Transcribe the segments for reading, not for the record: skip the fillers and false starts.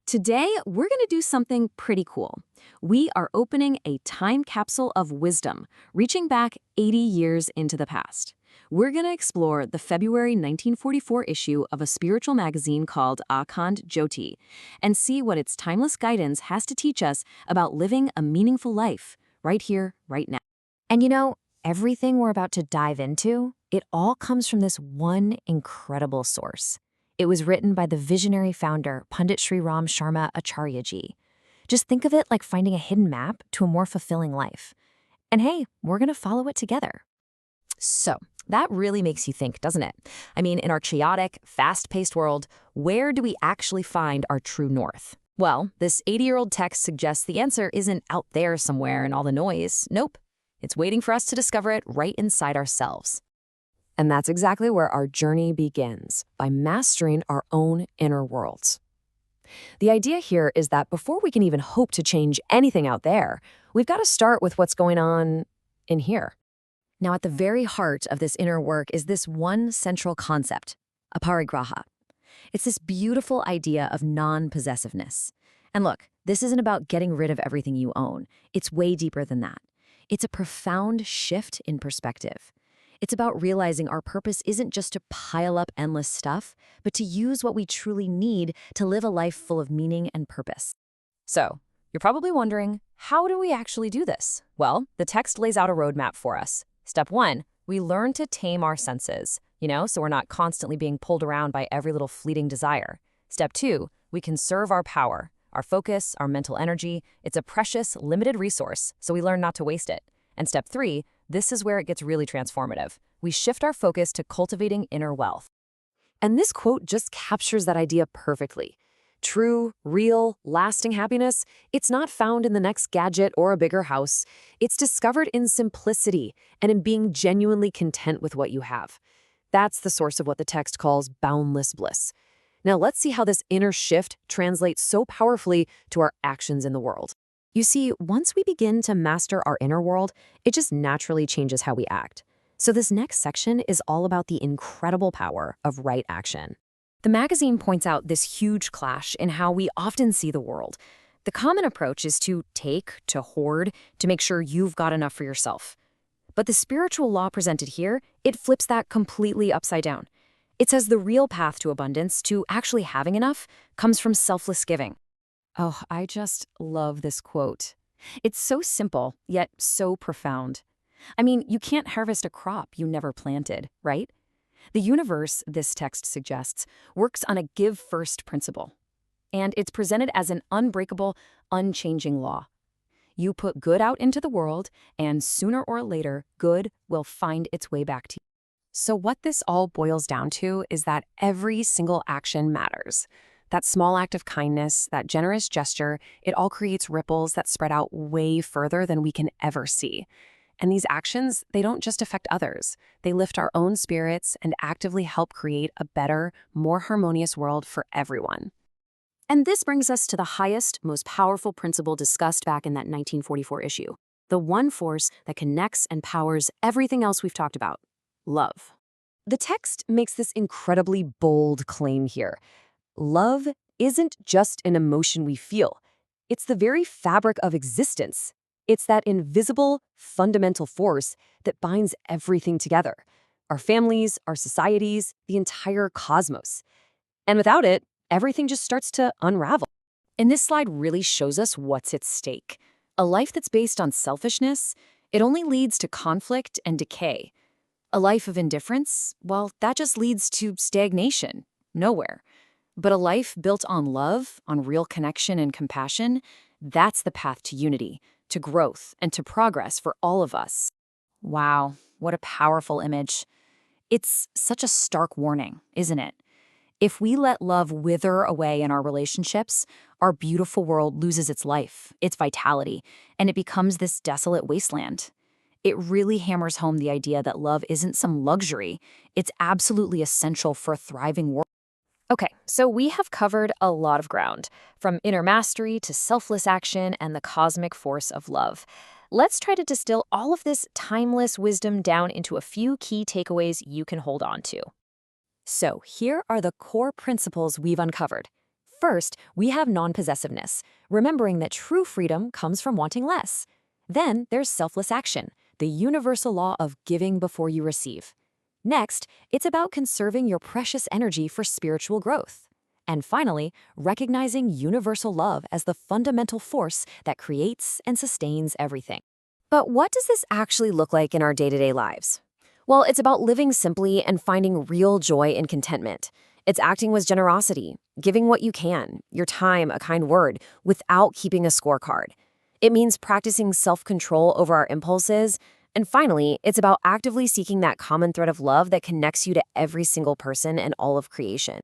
Today, we're going to do something pretty cool. We are opening a time capsule of wisdom, reaching back 80 years into the past. We're going to explore the February 1944 issue of a spiritual magazine called Akhand Jyoti and see what its timeless guidance has to teach us about living a meaningful life, right here, right now. And you know, everything we're about to dive into, it all comes from this one incredible source. It was written by the visionary founder, Pandit Sri Ram Sharma Acharya-ji. Just think of it like finding a hidden map to a more fulfilling life. And hey, we're going to follow it together. So, that really makes you think, doesn't it? I mean, in our chaotic, fast-paced world, where do we actually find our true north? Well, this 80-year-old text suggests the answer isn't out there somewhere in all the noise. Nope. It's waiting for us to discover it right inside ourselves. And that's exactly where our journey begins, by mastering our own inner worlds. The idea here is that before we can even hope to change anything out there, we've got to start with what's going on in here. Now, at the very heart of this inner work is this one central concept, aparigraha. It's this beautiful idea of non-possessiveness. And look, this isn't about getting rid of everything you own. It's way deeper than that. It's a profound shift in perspective. It's about realizing our purpose isn't just to pile up endless stuff, but to use what we truly need to live a life full of meaning and purpose. So, you're probably wondering, how do we actually do this? Well, the text lays out a roadmap for us. Step 1, we learn to tame our senses, so we're not constantly being pulled around by every little fleeting desire. Step 2, we conserve our power, our focus, our mental energy. It's a precious, limited resource, so we learn not to waste it. And step 3, this is where it gets really transformative. We shift our focus to cultivating inner wealth. And this quote just captures that idea perfectly. True, real, lasting happiness, it's not found in the next gadget or a bigger house. It's discovered in simplicity and in being genuinely content with what you have. That's the source of what the text calls boundless bliss. Now let's see how this inner shift translates so powerfully to our actions in the world. You see, once we begin to master our inner world, it just naturally changes how we act. So this next section is all about the incredible power of right action. The magazine points out this huge clash in how we often see the world. The common approach is to take, to hoard, to make sure you've got enough for yourself. But the spiritual law presented here, it flips that completely upside down. It says the real path to abundance, to actually having enough, comes from selfless giving. Oh, I just love this quote. It's so simple, yet so profound. I mean, you can't harvest a crop you never planted, right? The universe, this text suggests, works on a give-first principle. And it's presented as an unbreakable, unchanging law. You put good out into the world, and sooner or later, good will find its way back to you. So what this all boils down to is that every single action matters. That small act of kindness, that generous gesture, it all creates ripples that spread out way further than we can ever see. And these actions, they don't just affect others. They lift our own spirits and actively help create a better, more harmonious world for everyone. And this brings us to the highest, most powerful principle discussed back in that 1944 issue. The one force that connects and powers everything else we've talked about: love. The text makes this incredibly bold claim here. Love isn't just an emotion we feel. It's the very fabric of existence. It's that invisible, fundamental force that binds everything together. Our families, our societies, the entire cosmos. And without it, everything just starts to unravel. And this slide really shows us what's at stake. A life that's based on selfishness, it only leads to conflict and decay. A life of indifference, well, that just leads to stagnation, nowhere. But a life built on love, on real connection and compassion, that's the path to unity, to growth, and to progress for all of us. Wow, what a powerful image. It's such a stark warning, isn't it? If we let love wither away in our relationships, our beautiful world loses its life, its vitality, and it becomes this desolate wasteland. It really hammers home the idea that love isn't some luxury. It's absolutely essential for a thriving world. Okay, so we have covered a lot of ground, from inner mastery to selfless action and the cosmic force of love. Let's try to distill all of this timeless wisdom down into a few key takeaways you can hold on to. So here are the core principles we've uncovered. First, we have non-possessiveness, remembering that true freedom comes from wanting less. Then there's selfless action, the universal law of giving before you receive. Next, it's about conserving your precious energy for spiritual growth. And finally, recognizing universal love as the fundamental force that creates and sustains everything. But what does this actually look like in our day-to-day lives? Well, it's about living simply and finding real joy and contentment. It's acting with generosity, giving what you can, your time, a kind word, without keeping a scorecard. It means practicing self-control over our impulses. And finally, it's about actively seeking that common thread of love that connects you to every single person and all of creation.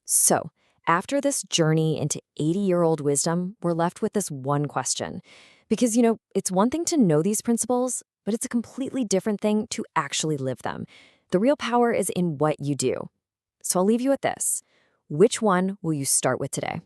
So, after this journey into 80-year-old wisdom, we're left with this one question. Because, it's one thing to know these principles, but it's a completely different thing to actually live them. The real power is in what you do. So I'll leave you with this. Which one will you start with today?